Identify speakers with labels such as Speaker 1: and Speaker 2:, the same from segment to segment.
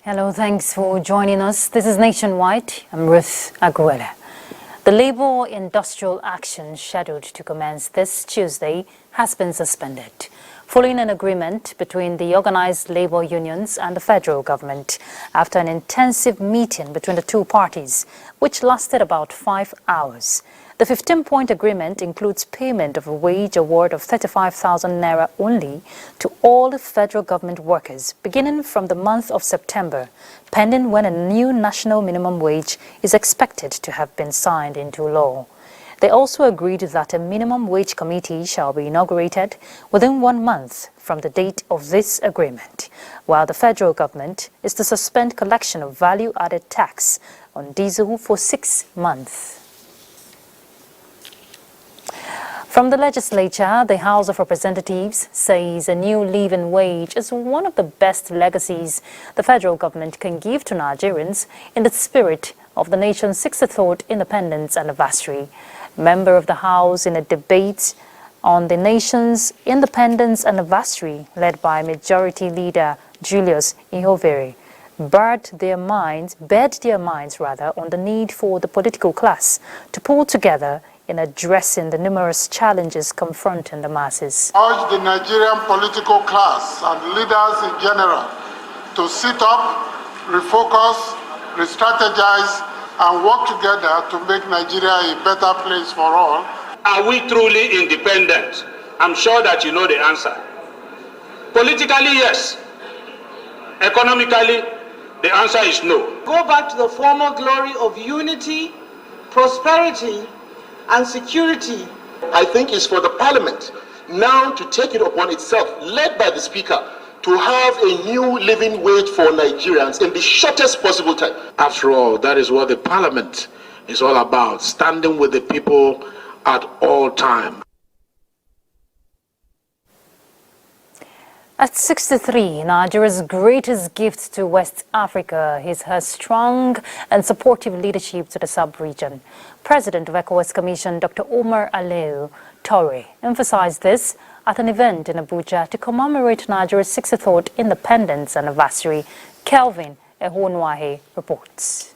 Speaker 1: Hello, thanks for joining us. This is Nationwide. I'm Ruth Aguilera. The labor industrial action scheduled to commence this Tuesday has been suspended, following an agreement between the organized labor unions and the federal government after an intensive meeting between the two parties, which lasted about 5 hours. The 15-point agreement includes payment of a wage award of 35,000 naira only to all federal government workers, beginning from the month of September, pending when a new national minimum wage is expected to have been signed into law. They also agreed that a minimum wage committee shall be inaugurated within 1 month from the date of this agreement, while the federal government is to suspend collection of value-added tax on diesel for 6 months. From the legislature, the House of Representatives says a new living wage is one of the best legacies the federal government can give to Nigerians in the spirit of the nation's 63rd independence anniversary. Member of the House in a debate on the nation's independence anniversary led by Majority Leader Julius Ihovere bared their minds on the need for the political class to pull together in addressing the numerous challenges confronting the masses.
Speaker 2: I urge the Nigerian political class and leaders in general to sit up, refocus, re-strategize, and work together to make Nigeria a better place for all.
Speaker 3: Are we truly independent? I'm sure that you know the answer. Politically, yes. Economically, the answer is no.
Speaker 4: Go back to the former glory of unity, prosperity, and security.
Speaker 5: I think it's for the parliament now to take it upon itself, led by the speaker, to have a new living wage for Nigerians in the shortest possible time.
Speaker 6: After all, that is what the parliament is all about, standing with the people at all times.
Speaker 1: At 63, Nigeria's greatest gift to West Africa is her strong and supportive leadership to the sub-region. President of ECOWAS Commission, Dr. Omar Alieu Torre, emphasized this at an event in Abuja to commemorate Nigeria's 63rd independence anniversary. Kelvin Ehonwahe reports.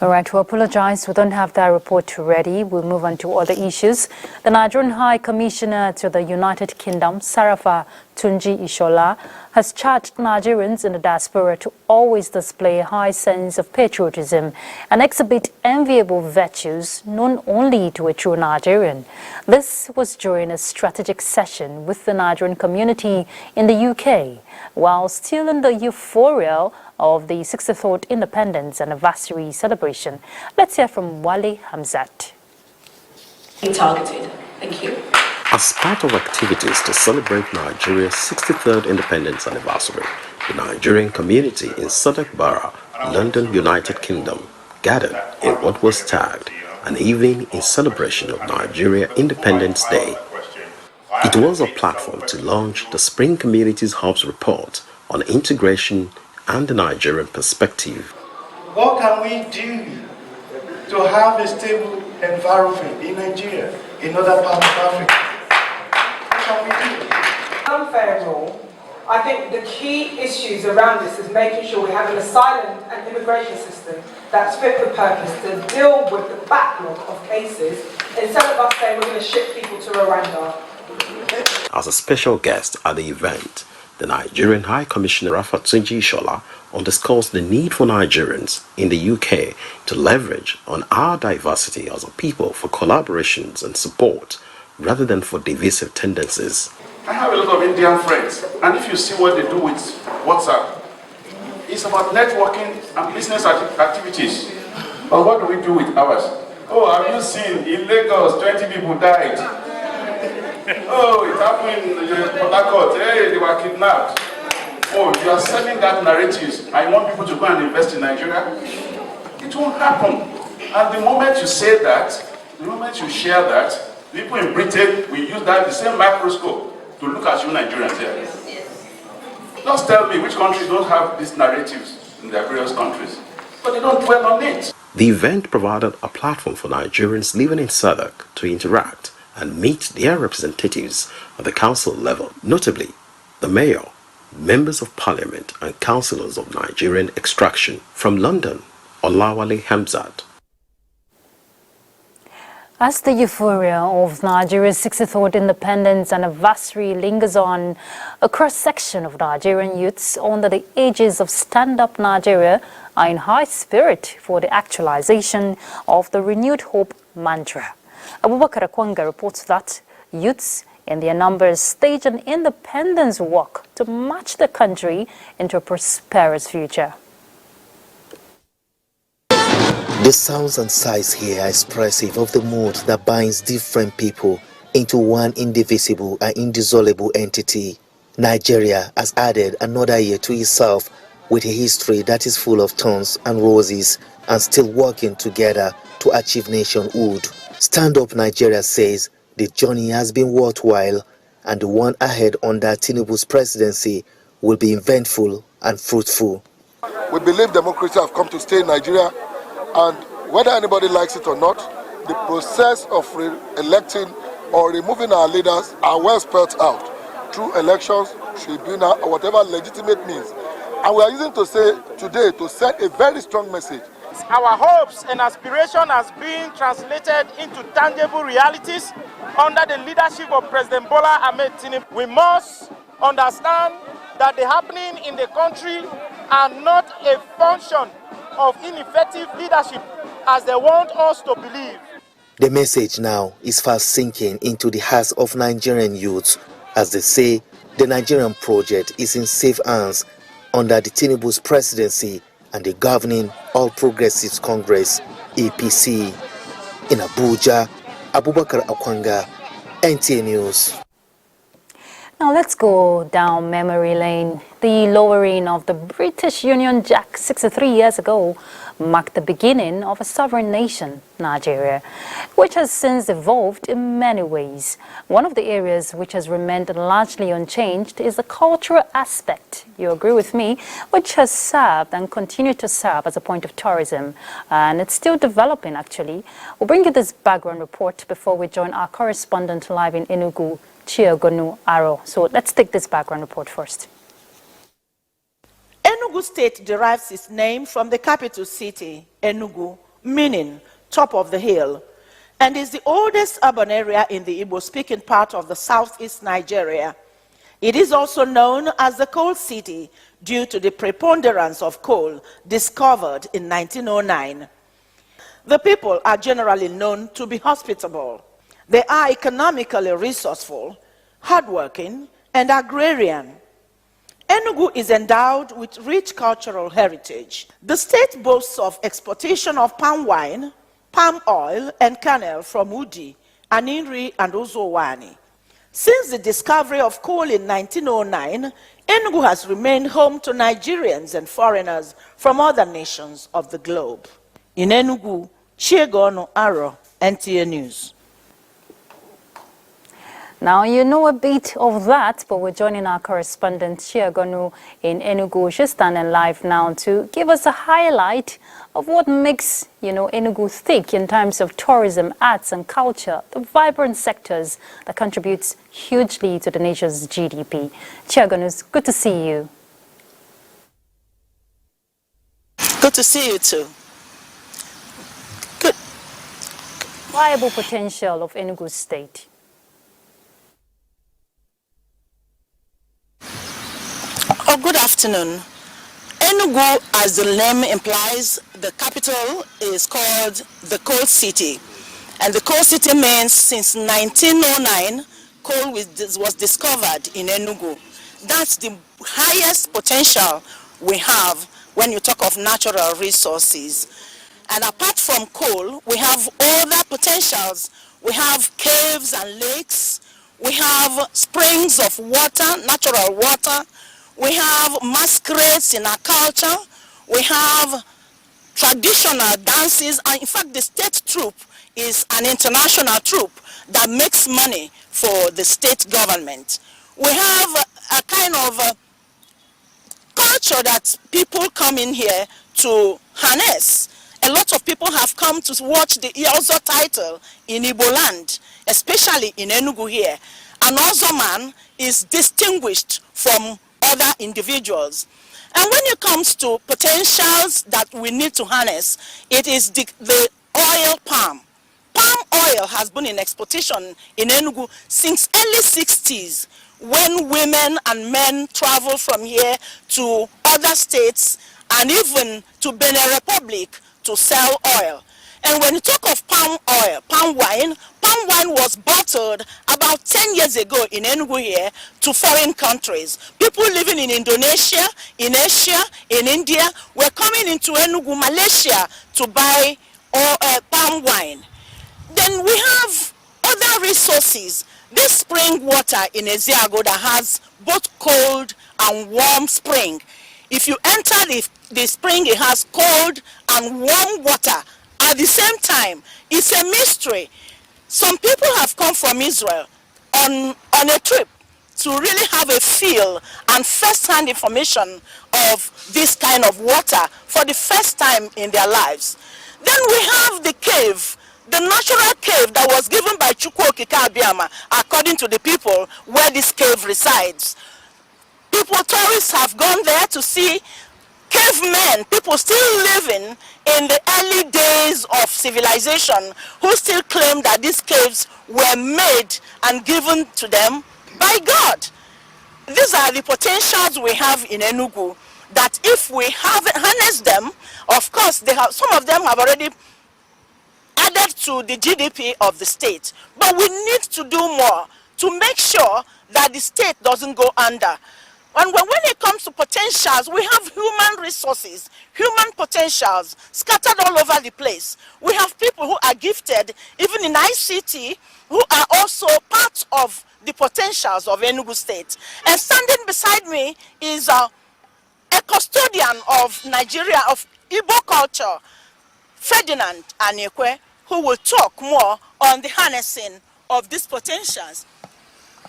Speaker 1: All right, we apologize. We don't have that report ready. We'll move on to other issues. The Nigerian High Commissioner to the United Kingdom, Sarafa Tunji Ishola, has charged Nigerians in the diaspora to always display a high sense of patriotism and exhibit enviable virtues known only to a true Nigerian. This was during a strategic session with the Nigerian community in the UK, while still in the euphoria of the 63rd independence anniversary celebration. Let's hear from Wale Hamzat.
Speaker 7: Targeted. Thank you.
Speaker 8: As part of activities to celebrate Nigeria's 63rd independence anniversary, the Nigerian community in Southwark Borough, London, United Kingdom, gathered in what was tagged an evening in celebration of Nigeria Independence Day. It was a platform to launch the Spring Communities Hub's report on integration and the Nigerian perspective.
Speaker 9: What can we do to have a stable environment in Nigeria, in other parts of Africa? What can we do?
Speaker 4: Unfair rule. I think the key issues around this is making sure we have an asylum and immigration system that's fit for purpose to deal with the backlog of cases instead of us saying we're going to ship people to Rwanda.
Speaker 8: As a special guest at the event, the Nigerian High Commissioner Rafa Tunji Ishola underscores the need for Nigerians in the UK to leverage on our diversity as a people for collaborations and support rather than for divisive tendencies.
Speaker 10: I have a lot of Indian friends, and if you see what they do with WhatsApp, it's about networking and business activities. But what do we do with ours? Oh, have you seen in Lagos 20 people died? Oh, it happened in Port Harcourt. Hey, they were kidnapped. Oh, you are selling that narratives. I want people to go and invest in Nigeria. It won't happen. And the moment you say that, the moment you share that, people in Britain will use that the same microscope to look at you Nigerians here. Just tell me which countries don't have these narratives in their various countries, but they don't dwell on it.
Speaker 8: The event provided a platform for Nigerians living in SADC to interact and meet their representatives at the council level, notably the mayor, members of parliament and councillors of Nigerian extraction. From London, Olawale Hamzat.
Speaker 1: As the euphoria of Nigeria's 63rd independence anniversary lingers on, a cross-section of Nigerian youths under the aegis of Stand Up Nigeria are in high spirit for the actualization of the renewed hope mantra. Abubakar Akwanga reports that youths in their numbers stage an independence walk to march the country into a prosperous future.
Speaker 11: The sounds and sights here are expressive of the mood that binds different people into one indivisible and indissoluble entity. Nigeria has added another year to itself with a history that is full of thorns and roses and still working together to achieve nationhood. Stand Up Nigeria says the journey has been worthwhile and the one ahead under Tinubu's presidency will be eventful and fruitful.
Speaker 12: We believe democracy have come to stay in Nigeria. And whether anybody likes it or not, the process of electing or removing our leaders are well spelled out through elections, tribunal, or whatever legitimate means. And we are using to say today to send a very strong message.
Speaker 13: Our hopes and aspirations has been translated into tangible realities under the leadership of President Bola Ahmed Tinubu. We must understand that the happening in the country are not a function of ineffective leadership as they want us to believe.
Speaker 11: The message now is fast sinking into the hearts of Nigerian youths as they say the Nigerian project is in safe hands under the Tinubu's presidency and the governing All Progressives Congress APC. In Abuja, Abubakar Akwanga, NTA News.
Speaker 1: Now let's go down memory lane. The lowering of the British Union Jack 63 years ago marked the beginning of a sovereign nation, Nigeria, which has since evolved in many ways. One of the areas which has remained largely unchanged is the cultural aspect, you agree with me, which has served and continued to serve as a point of tourism. And it's still developing, actually. We'll bring you this background report before we join our correspondent live in Enugu, Chiagonu Aro. So let's take this background report first.
Speaker 14: Enugu State derives its name from the capital city, Enugu, meaning top of the hill, and is the oldest urban area in the Igbo-speaking part of the southeast Nigeria. It is also known as the Coal City due to the preponderance of coal discovered in 1909. The people are generally known to be hospitable. They are economically resourceful, hardworking, and agrarian. Enugu is endowed with rich cultural heritage. The state boasts of exportation of palm wine, palm oil, and kernel from Udi, Aninri, and Uzowani. Since the discovery of coal in 1909, Enugu has remained home to Nigerians and foreigners from other nations of the globe. In Enugu, Chiagonu Aro, NTA News.
Speaker 1: Now, you know a bit of that, but we're joining our correspondent, Chiagonu, in Enugu. She's standing live now to give us a highlight of what makes, Enugu thick in terms of tourism, arts and culture, the vibrant sectors that contributes hugely to the nation's GDP. Chiagonu, it's good to see you.
Speaker 14: Good to see you too. Good.
Speaker 1: Viable potential of Enugu State.
Speaker 14: Oh, good afternoon. Enugu, as the name implies, the capital is called the Coal City. And the Coal City means since 1909, coal was discovered in Enugu. That's the highest potential we have when you talk of natural resources. And apart from coal, we have other potentials. We have caves and lakes. We have springs of water, natural water. We have masquerades in our culture. We have traditional dances. And in fact, the state troupe is an international troupe that makes money for the state government. We have a kind of culture that people come in here to harness. A lot of people have come to watch the Ozo title in Igbo land, especially in Enugu here. An Ozo man is distinguished from other individuals. And when it comes to potentials that we need to harness, it is the oil palm. Palm oil has been in exportation in Enugu since early 60s, when women and men travel from here to other states and even to Benin Republic to sell oil. And when you talk of palm oil, palm wine was bottled about 10 years ago in Enugu here to foreign countries. People living in Indonesia, in Asia, in India were coming into Enugu, Malaysia to buy palm wine. Then we have other resources. This spring water in Eziago that has both cold and warm spring. If you enter the spring, it has cold and warm water at the same time. It's a mystery. Some people have come from Israel on a trip to really have a feel and first-hand information of this kind of water for the first time in their lives. Then we have the cave, the natural cave that was given by Chukwu Okike Abiama, according to the people where this cave resides. Tourists have gone there to see cavemen, people still living in the early days of civilization, who still claim that these caves were made and given to them by God. These are the potentials we have in Enugu, that if we harness them, of course, some of them have already added to the GDP of the state. But we need to do more to make sure that the state doesn't go under. And when it comes to potentials, we have human resources, human potentials scattered all over the place. We have people who are gifted, even in ICT, who are also part of the potentials of Enugu State. And standing beside me is a custodian of Nigeria, of Igbo culture, Ferdinand Anekwe, who will talk more on the harnessing of these potentials.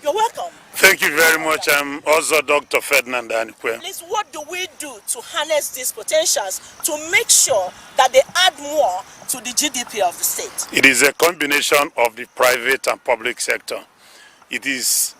Speaker 14: You're welcome.
Speaker 15: Thank you very much. I'm also Dr. Ferdinand Anekwe.
Speaker 14: Please, what do we do to harness these potentials to make sure that they add more to the GDP of the state?
Speaker 15: It is a combination of the private and public sector. It is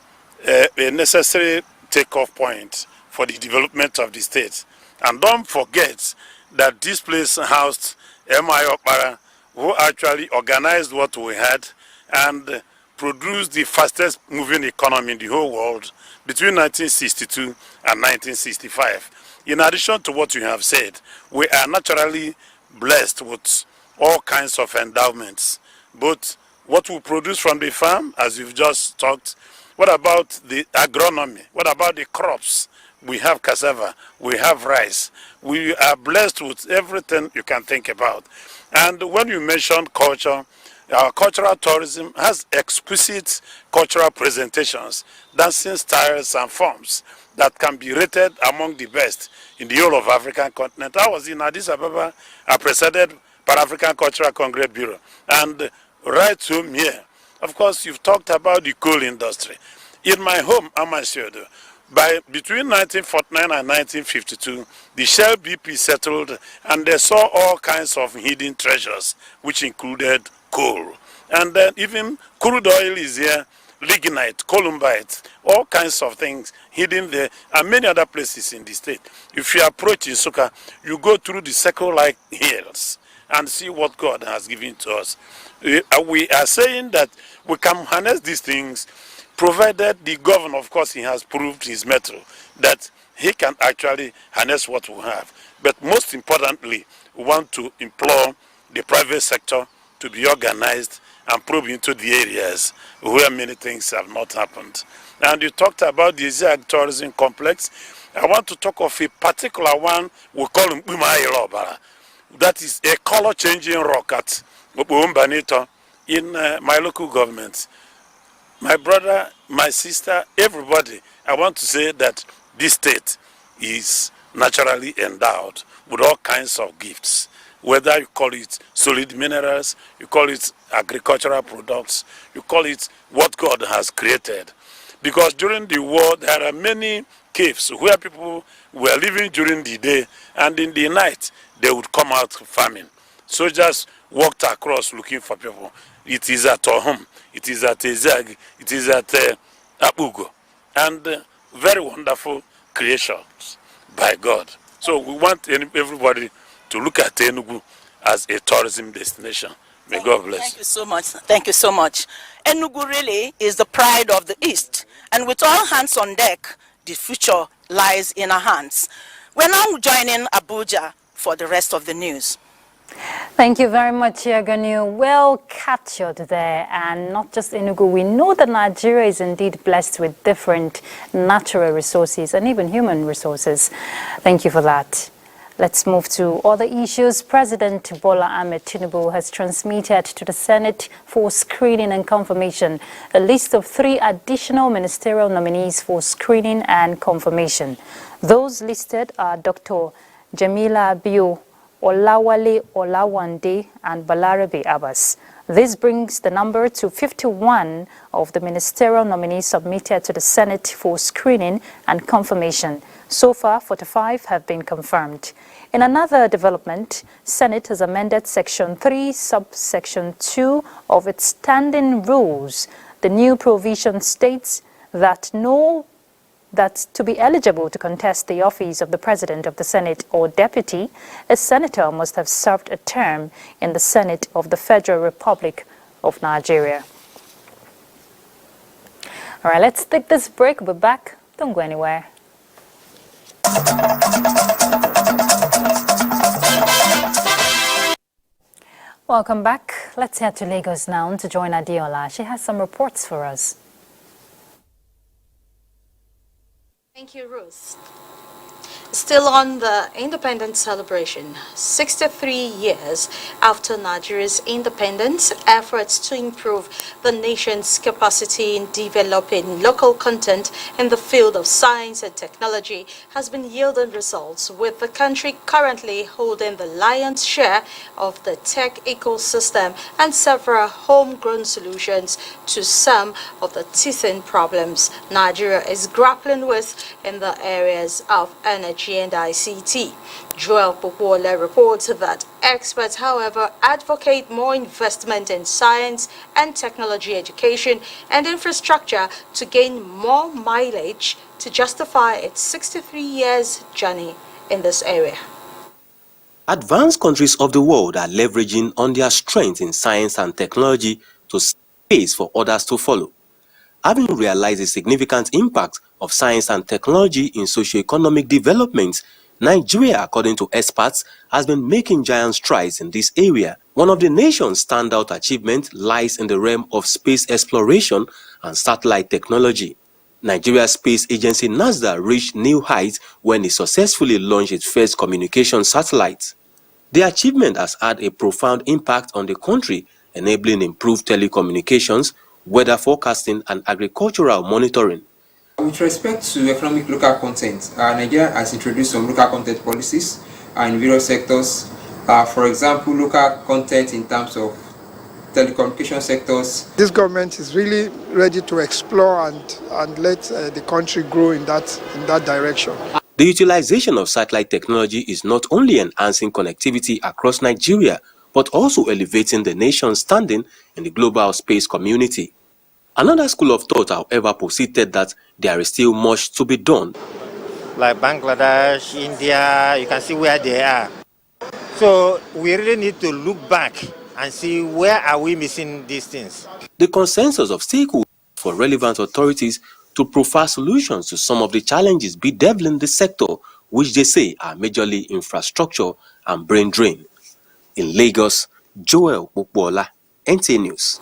Speaker 15: a necessary takeoff point for the development of the state. And don't forget that this place housed M.I. Okpara, who actually organized what we had and produced the fastest moving economy in the whole world between 1962 and 1965. In addition to what you have said, we are naturally blessed with all kinds of endowments, both what we produce from the farm, as you've just talked. What about the agronomy? What about the crops? We have cassava, we have rice. We are blessed with everything you can think about. And when you mention culture, our cultural tourism has exquisite cultural presentations, dancing styles and forms that can be rated among the best in the whole of African continent. I was in Addis Ababa, I presided Pan-African Cultural Congress Bureau, and right home here, of course, you've talked about the coal industry. In my home, Amashodo, between 1949 and 1952, the Shell BP settled, and they saw all kinds of hidden treasures, which included coal. And then even crude oil is here, lignite, columbite, all kinds of things hidden there, and many other places in the state. If you approach Nsukka, you go through the circle-like hills and see what God has given to us. We are saying that we can harness these things, provided the governor, of course, he has proved his mettle, that he can actually harness what we have. But most importantly, we want to implore the private sector to be organized and probe into the areas where many things have not happened. And you talked about the Eziag tourism complex. I want to talk of a particular one we call Mbumayilobara. That is a color-changing rock at Mbumbaniton in my local government. My brother, my sister, everybody, I want to say that this state is naturally endowed with all kinds of gifts. Whether you call it solid minerals, you call it agricultural products, you call it what God has created. Because during the war, there are many caves where people were living during the day, and in the night they would come out farming. Soldiers walked across looking for people. It is at Ohum, it is at Ezag, it is at Abuja, and very wonderful creations by God. So we want everybody to look at Enugu as a tourism destination. May God bless.
Speaker 14: Thank you so much. Thank you so much. Enugu really is the pride of the East, and with all hands on deck, the future lies in our hands. We're now joining Abuja for the rest of the news.
Speaker 1: Thank you very much, Yaganu. Well captured there, and not just Enugu. We know that Nigeria is indeed blessed with different natural resources and even human resources. Thank you for that. Let's move to other issues. President Bola Ahmed Tinubu has transmitted to the Senate for screening and confirmation a list of 3 additional ministerial nominees for screening and confirmation. Those listed are Dr. Jamila Bio, Olawale Olawande, and Balarabe Abbas. This brings the number to 51 of the ministerial nominees submitted to the Senate for screening and confirmation. So far, 45 have been confirmed. In another development, Senate has amended Section 3, Subsection 2 of its standing rules. The new provision states that to be eligible to contest the office of the President of the Senate or Deputy, a senator must have served a term in the Senate of the Federal Republic of Nigeria. All right, let's take this break. We'll be back. Don't go anywhere. Welcome back. Let's head to Lagos now to join Adiola. She has some reports for us.
Speaker 16: Thank you, Ruth. Still on the independence celebration, 63 years after Nigeria's independence, efforts to improve the nation's capacity in developing local content in the field of science and technology has been yielding results, with the country currently holding the lion's share of the tech ecosystem and several homegrown solutions to some of the teething problems Nigeria is grappling with in the areas of energy and ICT. Joel Popola reports that experts, however, advocate more investment in science and technology education and infrastructure to gain more mileage to justify its 63 years journey in this area.
Speaker 8: Advanced countries of the world are leveraging on their strength in science and technology to set pace for others to follow. Having realized the significant impact of science and technology in socio-economic development, Nigeria, according to experts, has been making giant strides in this area. One of the nation's standout achievements lies in the realm of space exploration and satellite technology. Nigeria's space agency NASA reached new heights when it successfully launched its first communication satellite. The achievement has had a profound impact on the country, enabling improved telecommunications, weather forecasting, and agricultural monitoring.
Speaker 17: With respect to economic local content, Nigeria has introduced some local content policies in various sectors. For example, local content in terms of telecommunication sectors.
Speaker 18: This government is really ready to explore and let the country grow in that direction.
Speaker 8: The utilization of satellite technology is not only enhancing connectivity across Nigeria, but also elevating the nation's standing in the global space community. Another school of thought, however, posited that there is still much to be done.
Speaker 19: Like Bangladesh, India, you can see where they are. So we really need to look back and see where are we missing these things.
Speaker 8: The consensus of stakeholders for relevant authorities to provide solutions to some of the challenges bedeviling the sector, which they say are majorly infrastructure and brain drain. In Lagos, Joel Popola, NTA News.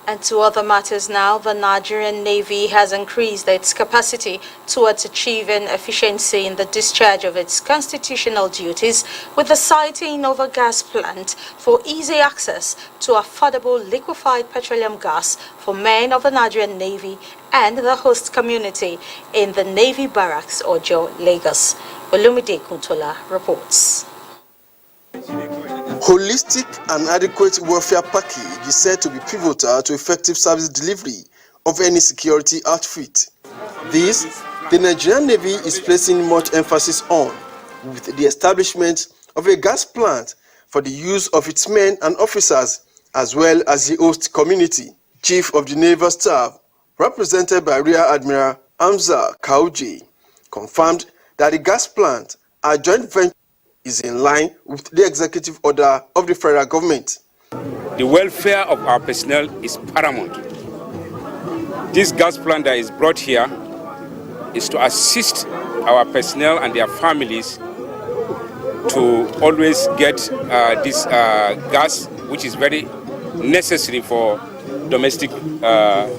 Speaker 16: And to other matters now, the Nigerian Navy has increased its capacity towards achieving efficiency in the discharge of its constitutional duties, with the siting of a gas plant for easy access to affordable liquefied petroleum gas for men of the Nigerian Navy and the host community in the Navy Barracks, Ojo, Lagos. Olumide Kuntola reports.
Speaker 20: Holistic and adequate welfare package is said to be pivotal to effective service delivery of any security outfit. This The Nigerian Navy is placing much emphasis on with the establishment of a gas plant for the use of its men and officers as well as the host community. Chief of the Naval Staff, represented by Rear Admiral Hamza Kauji, confirmed that the gas plant, a joint venture, is in line with the executive order of the federal government.
Speaker 21: The welfare of our personnel is paramount. This gas plant that is brought here is to assist our personnel and their families to always get this gas, which is very necessary for domestic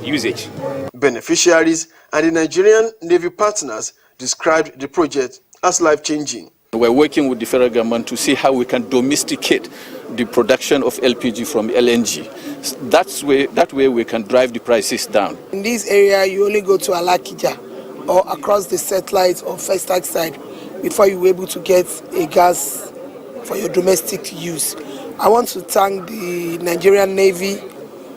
Speaker 21: usage.
Speaker 20: Beneficiaries and the Nigerian Navy partners described the project as life-changing.
Speaker 22: We're working with the federal government to see how we can domesticate the production of LPG from LNG. That way we can drive the prices down.
Speaker 23: In this area, you only go to Alakija or across the satellite or Festac side before you're able to get a gas for your domestic use. I want to thank the Nigerian Navy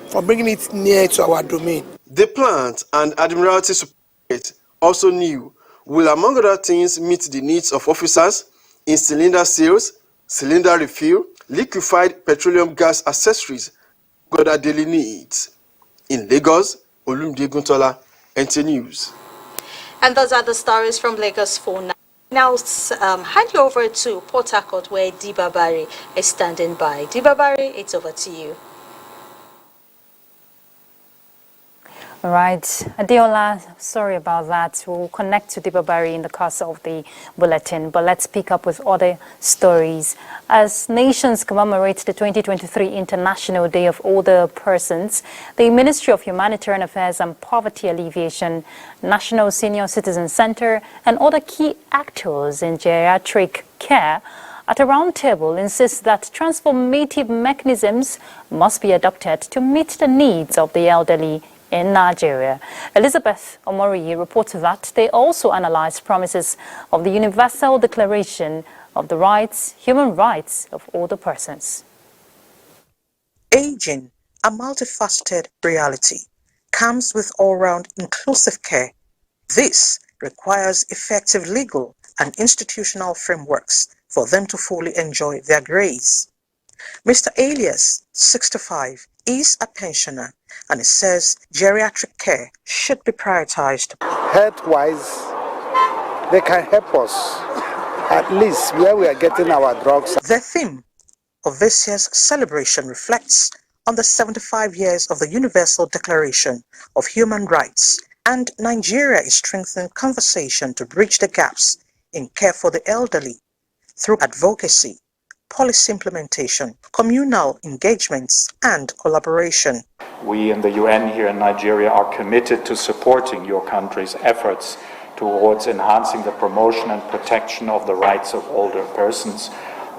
Speaker 23: for bringing it near to our domain.
Speaker 20: The plant and Admiralty support also new will, among other things, meet the needs of officers in cylinder sales, cylinder refill, liquefied petroleum gas accessories, and other daily needs. In Lagos, Olumide Guntola, NTA News.
Speaker 16: And those are the stories from Lagos for now. Now, hand you over to Port Harcourt, where Dibabari is standing by. Dibabari, it's over to you.
Speaker 1: All right, Adeola, sorry about that. We'll connect to Dibabari in the course of the bulletin, but let's pick up with other stories. As nations commemorate the 2023 International Day of Older Persons, the Ministry of Humanitarian Affairs and Poverty Alleviation, National Senior Citizen Center, and other key actors in geriatric care at a roundtable insists that transformative mechanisms must be adopted to meet the needs of the elderly in Nigeria. Elizabeth Omori reports that they also analyzed promises of the Universal Declaration of the Human Rights of Older Persons.
Speaker 24: Aging, a multifaceted reality, comes with all-round inclusive care. This requires effective legal and institutional frameworks for them to fully enjoy their grace. Mr. Alias, 65, is a pensioner, and he says geriatric care should be prioritized.
Speaker 25: Health-wise, they can help us, at least where we are getting our drugs.
Speaker 24: The theme of this year's celebration reflects on the 75 years of the Universal Declaration of Human Rights, and Nigeria is strengthening conversation to bridge the gaps in care for the elderly through advocacy, policy implementation, communal engagements, and collaboration.
Speaker 26: We in the UN here in Nigeria are committed to supporting your country's efforts towards enhancing the promotion and protection of the rights of older persons,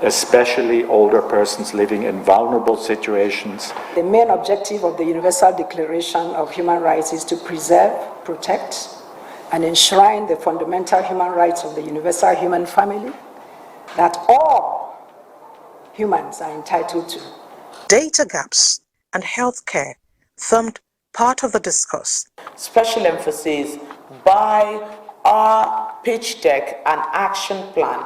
Speaker 26: especially older persons living in vulnerable situations.
Speaker 27: The main objective of the Universal Declaration of Human Rights is to preserve, protect, and enshrine the fundamental human rights of the universal human family that all humans are entitled to.
Speaker 24: Data gaps and healthcare formed part of the discourse.
Speaker 28: Special emphasis by our pitch deck and action plan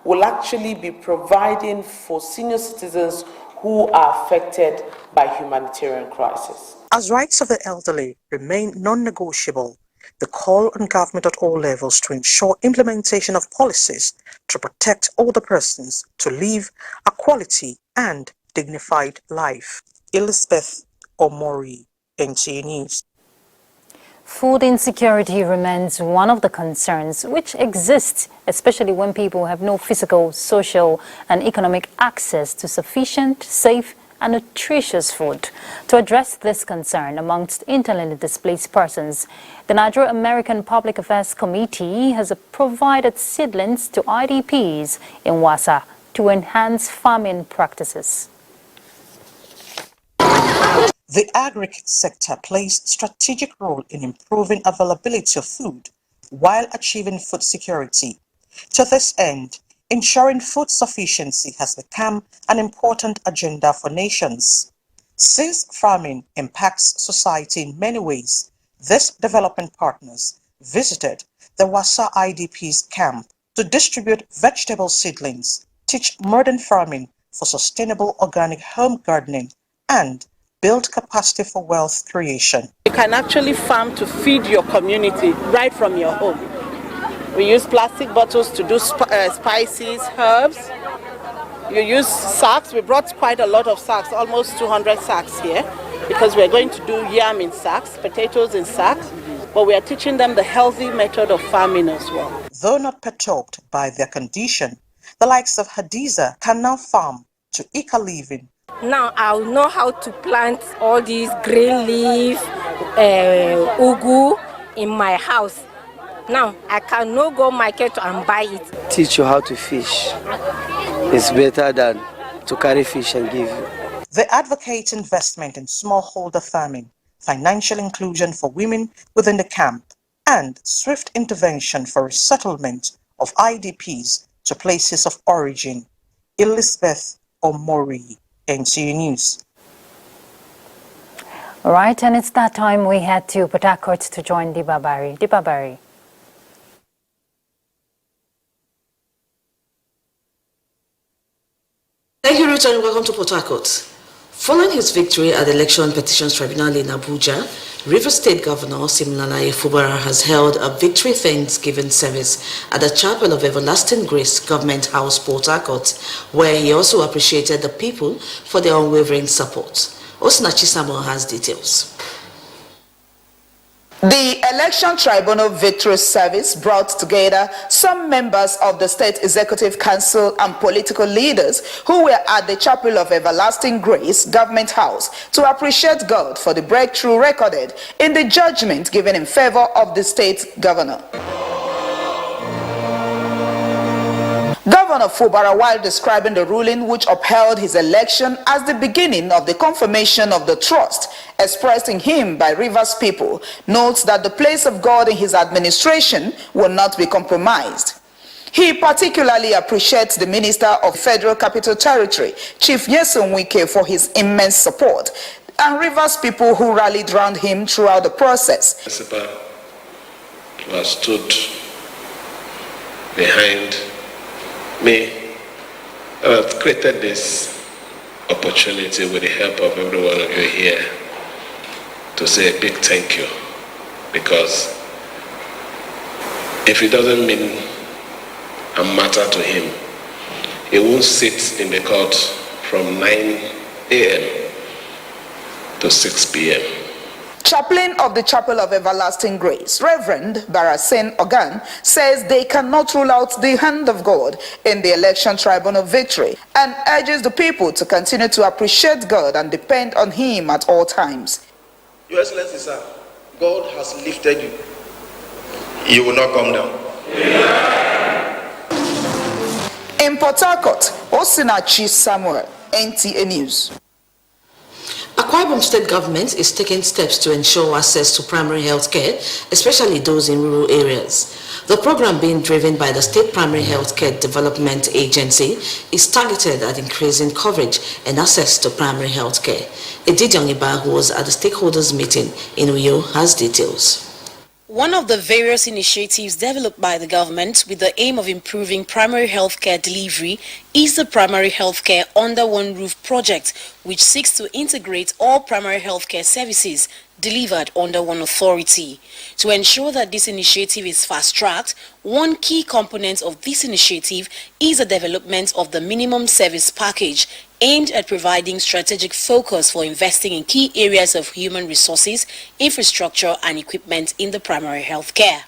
Speaker 28: will actually be providing for senior citizens who are affected by humanitarian crisis.
Speaker 24: As rights of the elderly remain non-negotiable, the call on government at all levels to ensure implementation of policies to protect older persons to live a quality and dignified life. Elizabeth Omori, NTA News.
Speaker 1: Food insecurity remains one of the concerns which exists, especially when people have no physical, social, and economic access to sufficient, safe, and nutritious food. To address this concern amongst internally displaced persons, the Nigerian-American Public Affairs Committee has provided seedlings to IDPs in Wasa to enhance farming practices.
Speaker 24: The agri sector plays a strategic role in improving availability of food while achieving food security. To this end, ensuring food sufficiency has become an important agenda for nations. Since farming impacts society in many ways, these development partners visited the Wasa IDPs camp to distribute vegetable seedlings, teach modern farming for sustainable organic home gardening, and build capacity for wealth creation.
Speaker 14: You can actually farm to feed your community right from your home. We use plastic bottles to do spices, herbs. You use sacks. We brought quite a lot of sacks, almost 200 sacks here, because we're going to do yam in sacks, potatoes in sacks, but we are teaching them the healthy method of farming as well.
Speaker 24: Though not perturbed by their condition, the likes of Hadiza can now farm to eke a living.
Speaker 2: Now I'll know how to plant all these green leaf, ugu in my house. Now I cannot go market and buy it.
Speaker 3: Teach you how to fish. It's better than to carry fish and give you.
Speaker 24: They advocate investment in smallholder farming, financial inclusion for women within the camp, and swift intervention for resettlement of IDPs to places of origin. Elizabeth Omori, NTA News.
Speaker 1: All right, and it's that time we head to Port Harcourt to join Dibabari. Dibabari.
Speaker 4: Thank you, Ruth, and welcome to Port Harcourt. Following his victory at the Election Petitions Tribunal in Abuja, Rivers State Governor Siminalayi Fubara has held a victory Thanksgiving service at the Chapel of Everlasting Grace Government House, Port Harcourt, where he also appreciated the people for their unwavering support. Osinachi Samuel has details.
Speaker 5: The Election Tribunal Victory Service brought together some members of the State Executive Council and political leaders who were at the Chapel of Everlasting Grace Government House to appreciate God for the breakthrough recorded in the judgment given in favor of the state governor. Governor Fubara, while describing the ruling which upheld his election as the beginning of the confirmation of the trust expressed in him by Rivers people, notes that the place of God in his administration will not be compromised. He particularly appreciates the Minister of Federal Capital Territory, Chief Nyesom Wike, for his immense support, and Rivers people who rallied around him throughout the process.
Speaker 6: Who has stood behind me, have created this opportunity with the help of every one of you here to say a big thank you, because if it doesn't mean a matter to him, he won't sit in the court from 9 a.m. to 6 p.m.
Speaker 5: Chaplain of the Chapel of Everlasting Grace, Reverend Barasin Ogan, says they cannot rule out the hand of God in the Election Tribunal victory and urges the people to continue to appreciate God and depend on Him at all times.
Speaker 7: Your Excellency, sir, God has lifted you. You will not come down.
Speaker 5: In Port Harcourt, Osinachi Samuel, NTA News.
Speaker 4: Akwa Ibom State Government is taking steps to ensure access to primary health care, especially those in rural areas. The program being driven by the State Primary Health Care Development Agency is targeted at increasing coverage and access to primary health care. Edith Iba, who was at the stakeholders meeting in Uyo, has details.
Speaker 9: One of the various initiatives developed by the government with the aim of improving primary health care delivery is the Primary Health Care Under One Roof project, which seeks to integrate all primary health care services delivered under one authority. To ensure that this initiative is fast-tracked, one key component of this initiative is the development of the minimum service package, aimed at providing strategic focus for investing in key areas of human resources, infrastructure, and equipment in the primary health care.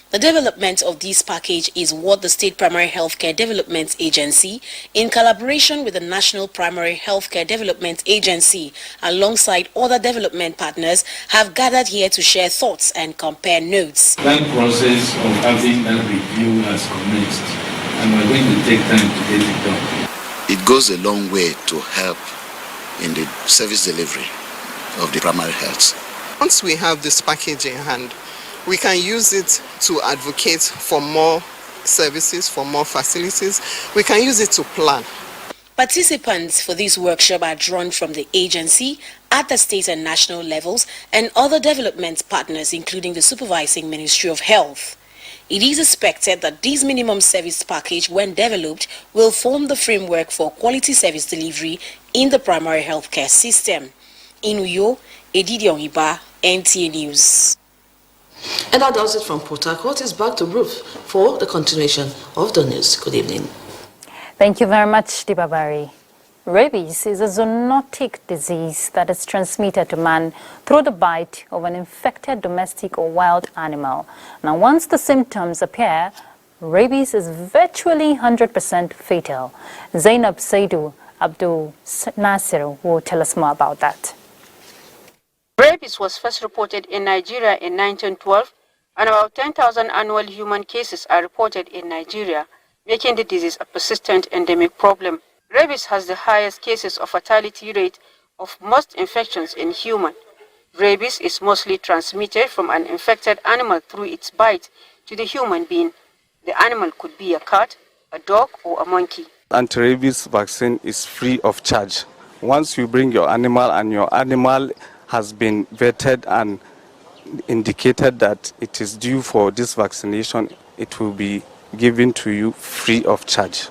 Speaker 9: The development of this package is what the State Primary Healthcare Development Agency, in collaboration with the National Primary Healthcare Development Agency, alongside other development partners, have gathered here to share thoughts and compare notes.
Speaker 10: The time process of having that review has commenced, and we're going to take time to get it done.
Speaker 29: It goes a long way to help in the service delivery of the primary health.
Speaker 30: Once we have this package in hand, we can use it to advocate for more services, for more facilities. We can use it to plan.
Speaker 9: Participants for this workshop are drawn from the agency at the state and national levels and other development partners, including the Supervising Ministry of Health. It is expected that this minimum service package, when developed, will form the framework for quality service delivery in the primary healthcare system. In Uyo, Edidi Ongiba, NTA News.
Speaker 4: And that does it from Port Harcourt. It's back to Ruth for the continuation of the news. Good evening.
Speaker 1: Thank you very much, Dibabari. Rabies is a zoonotic disease that is transmitted to man through the bite of an infected domestic or wild animal. Now, once the symptoms appear, rabies is virtually 100% fatal. Zainab Saidu Abdul Nasir will tell us more about that.
Speaker 8: Rabies was first reported in Nigeria in 1912, and about 10,000 annual human cases are reported in Nigeria, making the disease a persistent endemic problem. Rabies has the highest cases of fatality rate of most infections in human. Rabies is mostly transmitted from an infected animal through its bite to the human being. The animal could be a cat, a dog, or a monkey.
Speaker 11: Anti-rabies vaccine is free of charge. Once you bring your animal and your animal has been vetted and indicated that it is due for this vaccination, it will be given to you free of charge.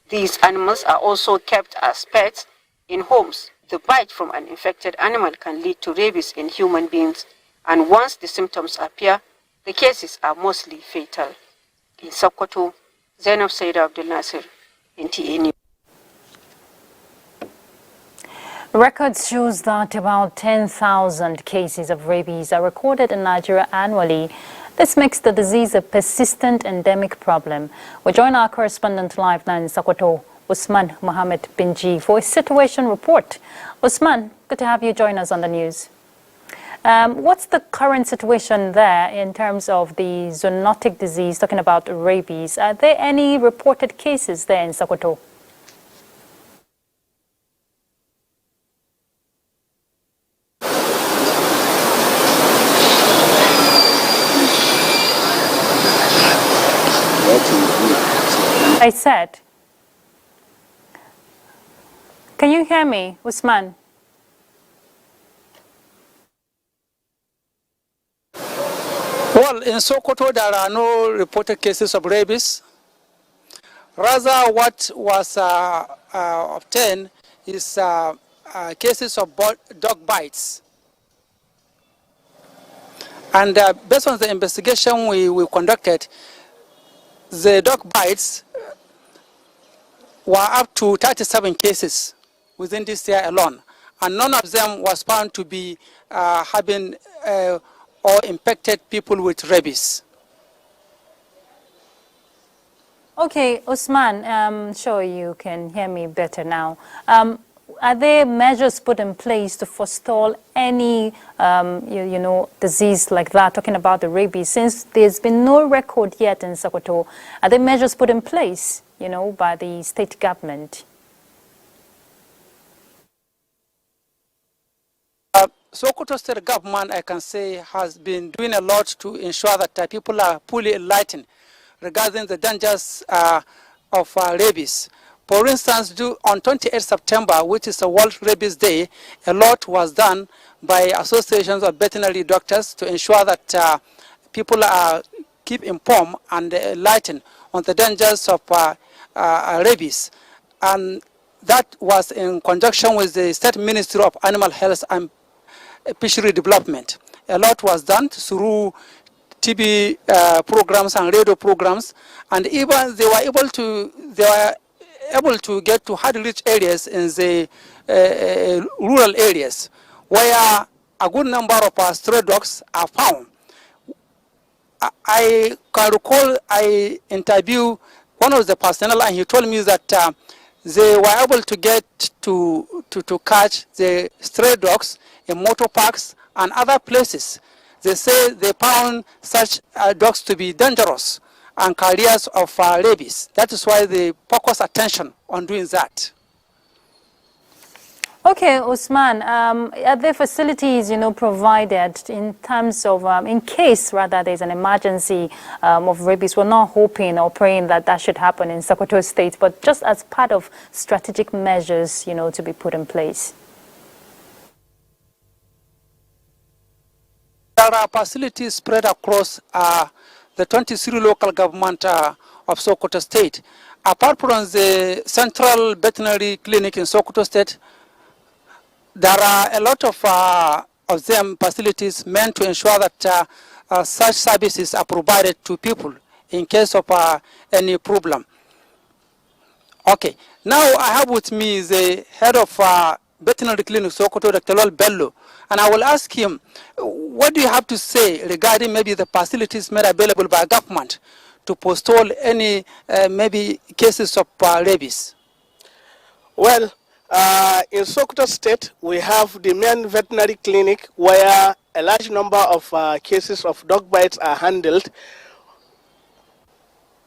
Speaker 8: These animals are also kept as pets in homes. The bite from an infected animal can lead to rabies in human beings, and once the symptoms appear, the cases are mostly fatal. In Sokoto, Zainab Saida Abdul Nasir, NTA News.
Speaker 1: Records shows that about 10,000 cases of rabies are recorded in Nigeria annually. This makes the disease a persistent endemic problem. We join our correspondent live now in Sokoto, Usman Mohammed Binji, for a situation report. Usman, good to have you join us on the news. What's the current situation there in terms of the zoonotic disease, talking about rabies? Are there any reported cases there in Sokoto? I said, can you hear me, Usman?
Speaker 12: Well, in Sokoto, there are no reported cases of rabies. Rather, what was obtained is cases of dog bites. And based on the investigation we conducted, the dog bites were up to 37 cases within this year alone, and none of them was found to be having or infected people with rabies.
Speaker 1: Okay, Usman, I'm sure you can hear me better now. Are there measures put in place to forestall any, disease like that, talking about the rabies? Since there's been no record yet in Sokoto, are there measures put in place, by the state government?
Speaker 12: Sokoto state government, I can say, has been doing a lot to ensure that people are fully enlightened regarding the dangers of rabies. For instance, on 28 September, which is a World Rabies Day, a lot was done by associations of veterinary doctors to ensure that people are keep informed and enlightened on the dangers of rabies. And that was in conjunction with the State Ministry of Animal Health and Fishery Development. A lot was done through TV programs and radio programs, and even they were able to get to hard-to-reach areas in the rural areas where a good number of stray dogs are found. I can recall I interviewed one of the personnel, and he told me that they were able to get to catch the stray dogs in motor parks and other places. They say they found such dogs to be dangerous and carriers of rabies. That is why they focus attention on doing that.
Speaker 1: Okay, Usman, are there facilities, provided in terms of, in case rather there's an emergency of rabies? We're not hoping or praying that should happen in Sokoto State, but just as part of strategic measures, to be put in place.
Speaker 12: There are facilities spread across the 23 local government of Sokoto State. Apart from the central veterinary clinic in Sokoto State, there are a lot of them facilities meant to ensure that such services are provided to people in case of any problem. Okay, now I have with me the head of veterinary clinic Sokoto, Dr. Lol Bello, and I will ask him, what do you have to say regarding maybe the facilities made available by government to forestall any maybe cases of rabies?
Speaker 13: Well, in Sokoto State, we have the main veterinary clinic where a large number of cases of dog bites are handled.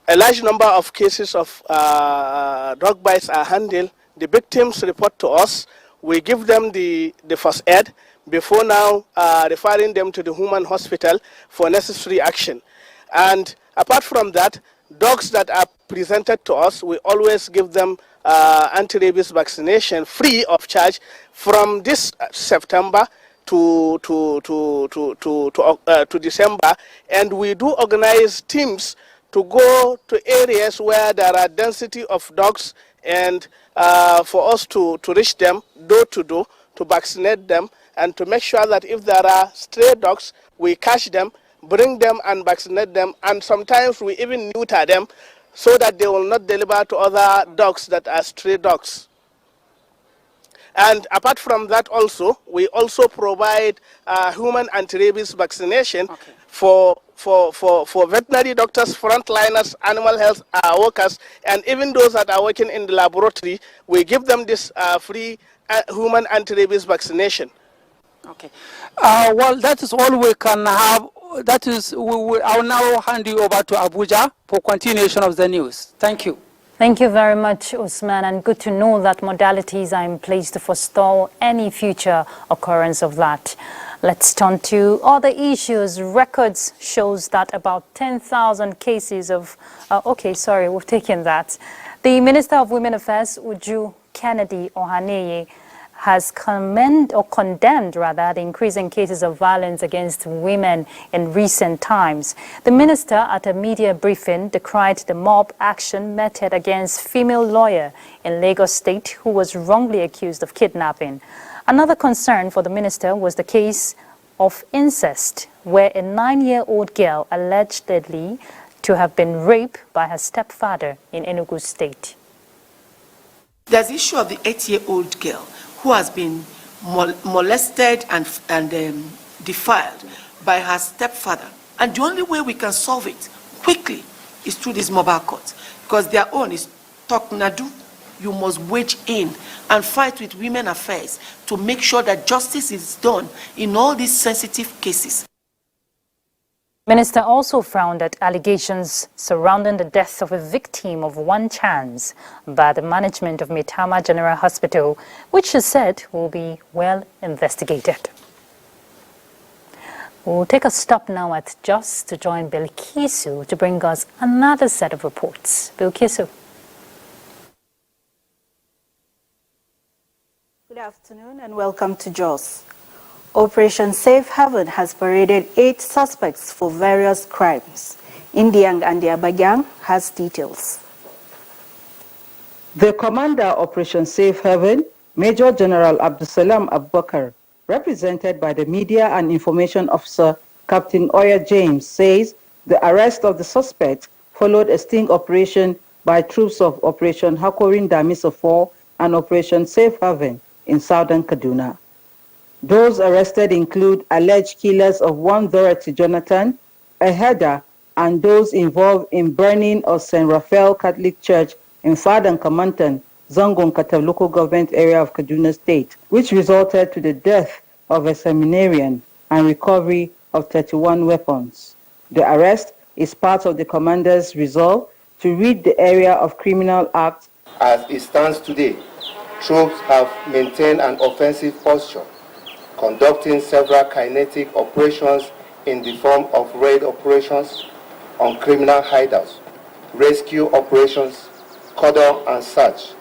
Speaker 13: A large number of cases of dog bites are handled. The victims report to us. We give them the first aid before now referring them to the human hospital for necessary action. And apart from that, dogs that are presented to us, we always give them anti-rabies vaccination free of charge from this September to December. And we do organize teams to go to areas where there are density of dogs and for us to reach them door to door to vaccinate them and to make sure that if there are stray dogs, we catch them, bring them and vaccinate them, and sometimes we even neuter them so that they will not deliver to other dogs that are stray dogs. And apart from that also, we also provide human anti-rabies vaccination for veterinary doctors, frontliners, animal health workers, and even those that are working in the laboratory. We give them this free human anti-rabies vaccination.
Speaker 12: Okay. Well, that is all we can have. That is, I'll now hand you over to Abuja for continuation of the news. Thank you.
Speaker 1: Thank you very much, Usman, and good to know that modalities are in place to forestall any future occurrence of that. Let's turn to other issues. Records shows that about 10,000 cases of, we've taken that. The Minister of Women Affairs, Uju Kennedy Ohaneye, has condemned the increasing cases of violence against women in recent times. The minister, at a media briefing, decried the mob action meted against female lawyer in Lagos State who was wrongly accused of kidnapping. Another concern for the minister was the case of incest, where a 9-year-old girl allegedly to have been raped by her stepfather in Enugu State.
Speaker 14: There's the issue of the 8-year-old girl who has been molested and defiled by her stepfather. And the only way we can solve it quickly is through this mobile court, because their own is Toknadu. You must wage in and fight with women affairs to make sure that justice is done in all these sensitive cases.
Speaker 1: Minister also frowned at allegations surrounding the death of a victim of one chance by the management of Maitama General Hospital, which she said will be well investigated. We'll take a stop now at Jos to join Bilkisu to bring us another set of reports. Bilkisu.
Speaker 15: Good afternoon and welcome to Jos. Operation Safe Haven has paraded 8 suspects for various crimes. Indiang and Abagang has details.
Speaker 16: The commander of Operation Safe Haven, Major General Abdusalam Abubakar, represented by the Media and Information Officer Captain Oya James, says the arrest of the suspect followed a sting operation by troops of Operation Hakorin Damiso 4 and Operation Safe Haven in southern Kaduna. Those arrested include alleged killers of one Dorothy Jonathan, a herder, and those involved in burning of St. Raphael Catholic Church in Fadan Kamantan, Zangon Kata local government area of Kaduna State, which resulted to the death of a seminarian and recovery of 31 weapons. The arrest is part of the commander's resolve to rid the area of criminal acts.
Speaker 17: As it stands today, troops have maintained an offensive posture, conducting several kinetic operations in the form of raid operations on criminal hideouts, rescue operations, cordon and search,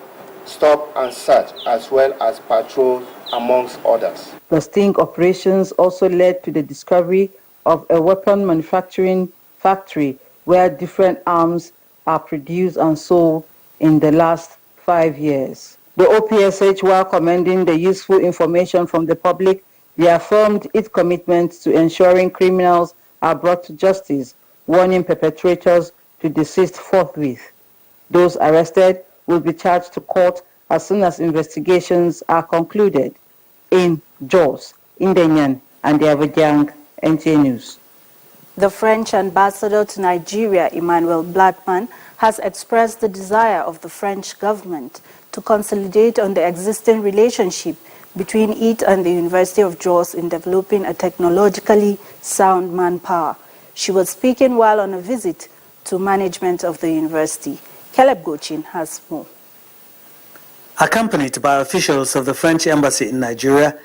Speaker 17: stop and search, as well as patrols, amongst others.
Speaker 16: The sting operations also led to the discovery of a weapon manufacturing factory where different arms are produced and sold in the last 5 years. The OPSH, while commending the useful information from the public, reaffirmed its commitment to ensuring criminals are brought to justice, warning perpetrators to desist forthwith. Those arrested will be charged to court as soon as investigations are concluded. In Jos, Indenyan, and the Abuja, NTA News.
Speaker 15: The French ambassador to Nigeria, Emmanuel Blackman, has expressed the desire of the French government to consolidate on the existing relationship between it and the University of Jos in developing a technologically sound manpower. She was speaking while on a visit to management of the university. Caleb Gochin has more.
Speaker 18: Accompanied by officials of the French embassy in Nigeria,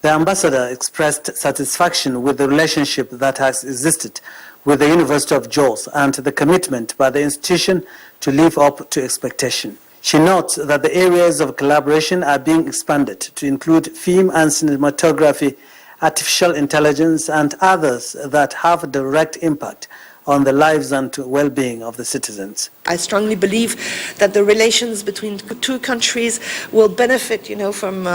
Speaker 18: the ambassador expressed satisfaction with the relationship that has existed with the University of Jos and the commitment by the institution to live up to expectation. She notes that the areas of collaboration are being expanded to include film and cinematography, artificial intelligence, and others that have a direct impact on the lives and well-being of the citizens.
Speaker 19: I strongly believe that the relations between the two countries will benefit, from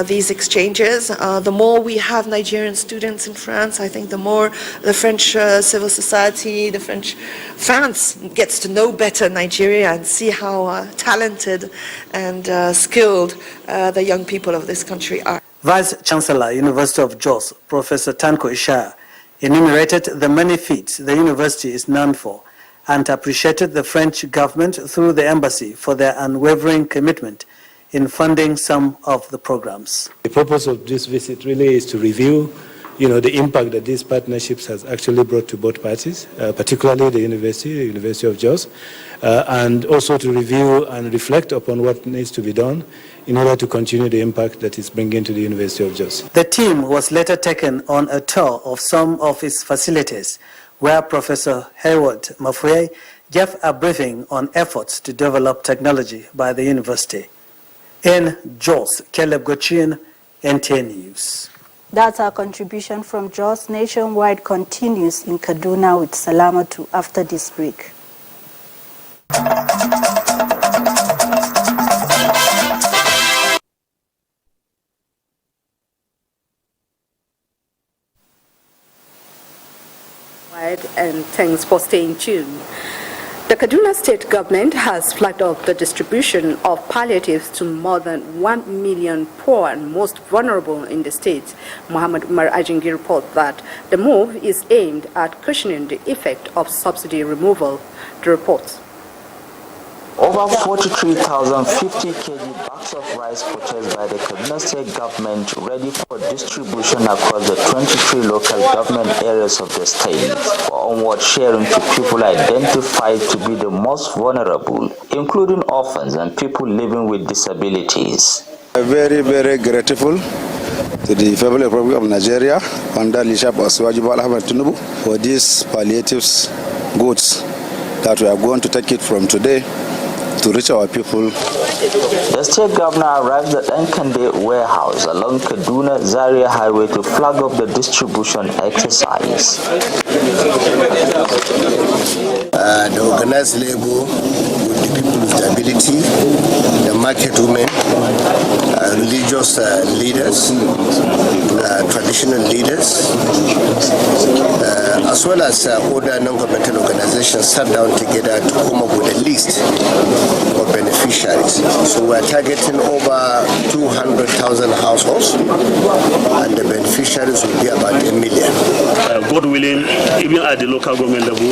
Speaker 19: these exchanges. The more we have Nigerian students in France, I think the more the French civil society, the French France gets to know better Nigeria and see how talented and skilled the young people of this country are.
Speaker 18: Vice Chancellor, University of Jos, Professor Tanko Ishaya, enumerated the many feats the university is known for and appreciated the French government through the embassy for their unwavering commitment in funding some of the programs.
Speaker 20: The purpose of this visit really is to review, the impact that these partnerships has actually brought to both parties, particularly the University of Jos, and also to review and reflect upon what needs to be done in order to continue the impact that it's bringing to the University of Jos.
Speaker 18: The team was later taken on a tour of some of its facilities, where Professor Hayward Mafuye gave a briefing on efforts to develop technology by the university. In Jos, Caleb Gochin, NTA News.
Speaker 15: That's our contribution from Jos. Nationwide continues in Kaduna with Salamatu after this break.
Speaker 21: And thanks for staying tuned. The Kaduna State government has flagged off the distribution of palliatives to more than 1 million poor and most vulnerable in the state. Muhammad Umar Ajingi reports that the move is aimed at cushioning the effect of subsidy removal. The report.
Speaker 22: Over 43,050 kg bags of rice purchased by the Kaduna State government ready for distribution across the 23 local government areas of the state for onward sharing to people identified to be the most vulnerable, including orphans and people living with disabilities.
Speaker 23: Very, very grateful to the Federal Republic of Nigeria under leadership of Siwaji Bola Ahmed Tinubu for these palliatives goods that we are going to take it from today to reach our people.
Speaker 22: The state governor arrived at Nkande warehouse along Kaduna Zaria Highway to flag off the distribution exercise.
Speaker 25: The organized labor with the people with disability, the market women, religious leaders, traditional leaders, as well as other non-governmental organizations sat down together to come up with a list of beneficiaries. So we're targeting over 200,000 households, and the beneficiaries will be about 1 million.
Speaker 26: God willing, even at the local government level,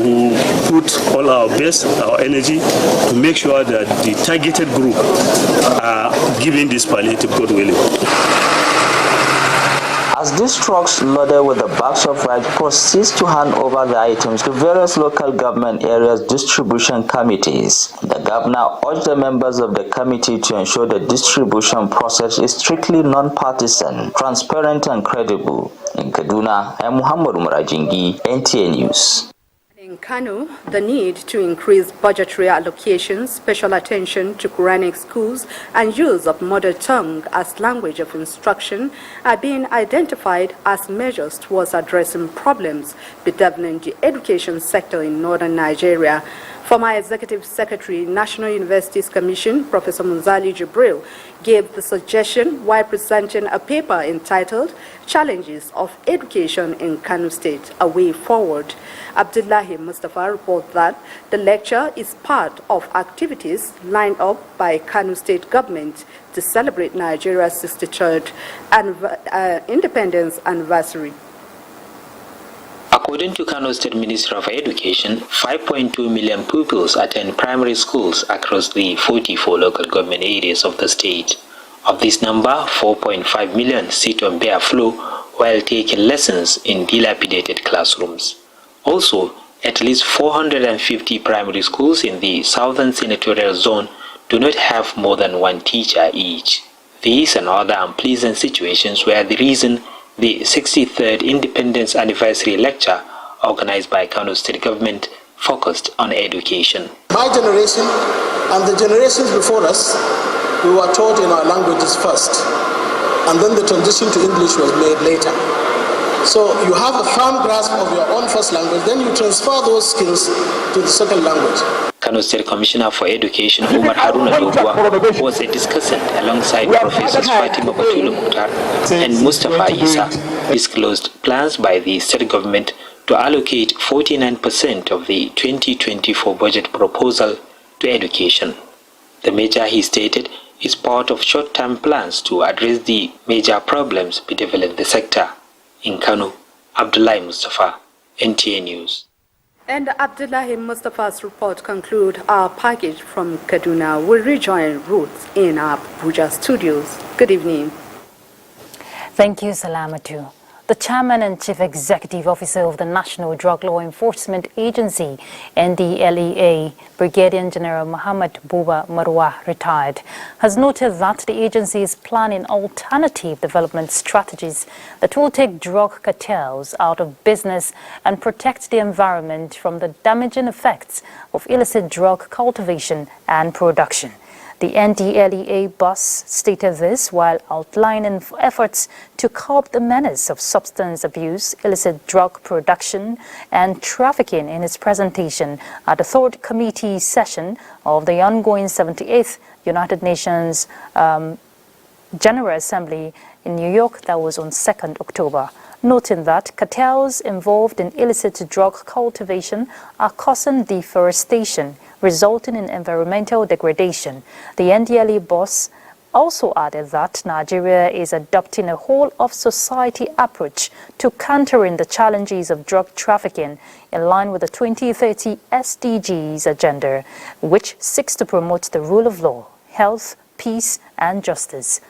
Speaker 26: we will put all our best, our energy to make sure that the targeted group are given this palliative, God willing.
Speaker 22: As these trucks loaded with the bags of rice proceeds to hand over the items to various local government areas distribution committees, the governor urged the members of the committee to ensure the distribution process is strictly non-partisan, transparent and credible. In Kaduna, I am Muhammad Umar Ajingi, NTA News.
Speaker 21: In Kano, the need to increase budgetary allocations, special attention to Quranic schools, and use of mother tongue as language of instruction are being identified as measures towards addressing problems bedeviling the education sector in northern Nigeria. Former Executive Secretary, National Universities Commission, Professor Munzali Jibril, gave the suggestion while presenting a paper entitled Challenges of Education in Kano State, A Way Forward. Abdullahi Mustafa reports that the lecture is part of activities lined up by Kano State government to celebrate Nigeria's 63rd independence anniversary.
Speaker 2: According to Kano State Ministry of Education, 5.2 million pupils attend primary schools across the 44 local government areas of the state. Of this number, 4.5 million sit on bare floor while taking lessons in dilapidated classrooms. Also, at least 450 primary schools in the southern senatorial zone do not have more than one teacher each. These and other unpleasant situations were the reason the 63rd Independence Anniversary Lecture, organized by Kano State Government, focused on education.
Speaker 3: My generation and the generations before us, we were taught in our languages first, and then the transition to English was made later. So you have a firm grasp of your own first language, then you transfer those skills to the second language.
Speaker 2: Kano State Commissioner for Education Umar Haruna Dogwa was a discussant alongside Professors Fatima Batulu Mukhtar and Mustafa Isa disclosed plans by the state government to allocate 49% of the 2024 budget proposal to education. The measure, he stated, is part of short-term plans to address the major problems bedeviling the sector. In Kano, Abdullahi Mustafa, NTA News.
Speaker 21: And Abdullahi Mustafa's report conclude our package from Kaduna. We'll rejoin Ruth in our Abuja studios. Good evening.
Speaker 1: Thank you, Salamatu. The Chairman and Chief Executive Officer of the National Drug Law Enforcement Agency, NDLEA, Brigadier General Muhammad Buba Marwa, retired, has noted that the agency is planning alternative development strategies that will take drug cartels out of business and protect the environment from the damaging effects of illicit drug cultivation and production. The NDLEA boss stated this while outlining efforts to curb the menace of substance abuse, illicit drug production, and trafficking in his presentation at the third committee session of the ongoing 78th United Nations General Assembly in New York that was on 2nd October. Noting that cartels involved in illicit drug cultivation are causing deforestation, resulting in environmental degradation. The NDLEA boss also added that Nigeria is adopting a whole-of-society approach to countering the challenges of drug trafficking in line with the 2030 SDGs agenda, which seeks to promote the rule of law, health, peace, and justice.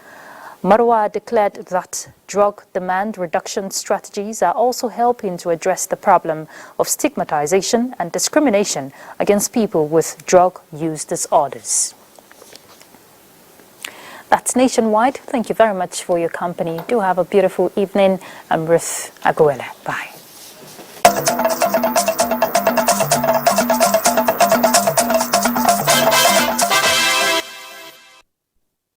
Speaker 1: Marwa declared that drug demand reduction strategies are also helping to address the problem of stigmatization and discrimination against people with drug use disorders. That's Nationwide. Thank you very much for your company. Do have a beautiful evening. I'm Ruth Aguela. Bye.